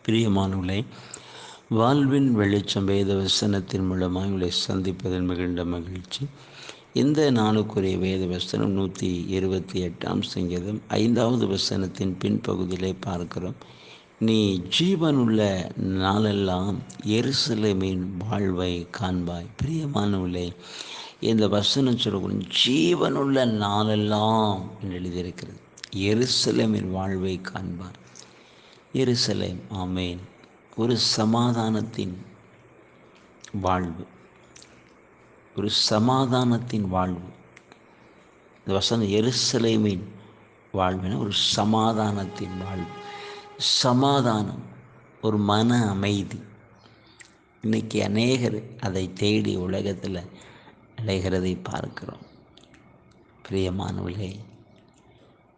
பிரியமானவர்களே, வாழ்வின் வெளிச்சம் வேத வசனத்தின் மூலமாக உங்களை சந்திப்பதில் மிகுந்த மகிழ்ச்சி. இந்த நாளுக்குரிய வேத வசனம் 128 சங்கீதம் 5வது வசனத்தின் பின்பகுதியிலே பார்க்கிறோம். நீ ஜீவனுள்ள நாளெல்லாம் எருசலேமின் வாழ்வை காண்பாய். பிரியமானவர்களே, இந்த வசனம் சொல்லக்கூடிய ஜீவனுள்ள நாளெல்லாம் என்று எழுதியிருக்கிறது. எருசலேமின் வாழ்வை காண்பார். எருசலேம், ஆமேன், ஒரு சமாதானத்தின் வாழ்வு, ஒரு சமாதானத்தின் வாழ்வு. இந்த வசனம் எருசலேமின் வாழ்வுனா ஒரு சமாதானத்தின் வாழ்வு. சமாதானம், ஒரு மன அமைதி. இன்னைக்கு அநேகர் அதை தேடி உலகத்தில் அலைகிறதை பார்க்கிறோம். பிரியமானவர்களே,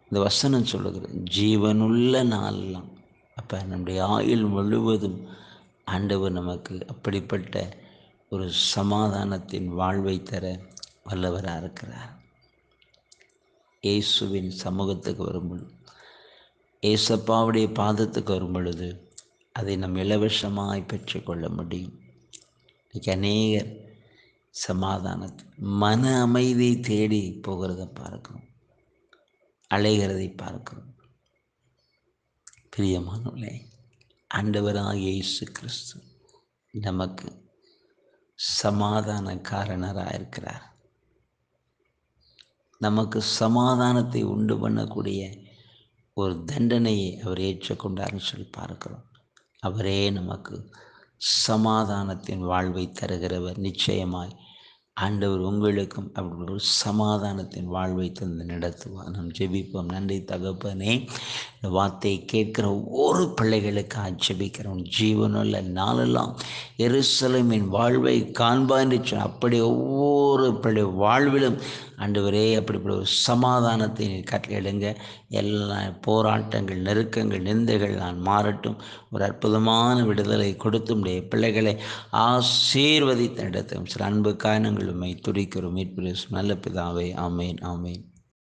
இந்த வசனம் சொல்லுகிறது ஜீவனுள்ள நாளெல்லாம். அப்போ நம்முடைய ஆயுள் முழுவதும் ஆண்டவர் நமக்கு அப்படிப்பட்ட ஒரு சமாதானத்தின் வாழ்வை தர வல்லவராக இருக்கிறார். இயேசுவின் சமூகத்துக்கு வரும்பொழுது, ஏசப்பாவுடைய பாதத்துக்கு வரும் பொழுது அதை நம் இலவசமாய் பெற்றுக்கொள்ள முடியும். இன்றைக்கி அநேகர் சமாதானத்தை, மன அமைதியை தேடி போகிறத பார்க்கிறோம், அலைகிறதை பார்க்கிறோம். பிரியமானவர்களே, ஆண்டவராகிய இயேசு கிறிஸ்து நமக்கு சமாதானக்காரனராக இருக்கிறார். நமக்கு சமாதானத்தை உண்டு பண்ணக்கூடிய ஒரு தண்டனையை அவர் ஏற்றுக்கொண்டார்னு சொல்லி பார்க்கிறோம். அவரே நமக்கு சமாதானத்தின் வாழ்வை தருகிறவர். நிச்சயமாய் ஆண்டவர் உங்களுக்கும் அப்படி ஒரு சமாதானத்தின் வாழ்வை தந்து நடத்துவார். நாம் ஜெபிப்போம். நன்றி தகப்பனே, இந்த வார்த்தையை கேட்கிற ஒவ்வொரு பிள்ளைகளுக்காக ஜெபிக்கிறோம். ஜீவனுள்ள நாளெல்லாம் எருசலேமின் வாழ்வை காண்பா என்று சொன்ன அப்படி ஒவ்வொரு பிள்ளை வாழ்விலும் ஆண்டவரே அப்படிப்பட்ட ஒரு சமாதானத்தை கட்டளையிடுங்க. எல்லா போராட்டங்கள், நெருக்கங்கள், நிந்தைகள் நான் மாறட்டும். ஒரு அற்புதமான விடுதலை கொடுத்து உடைய பிள்ளைகளை ஆசீர்வதித்த இடத்தும் சில அன்புக்காக நாங்கள் உம்மை துதிக்கிறோம். மீட்பு நல்ல பிதாவே, ஆமேன், ஆமேன்.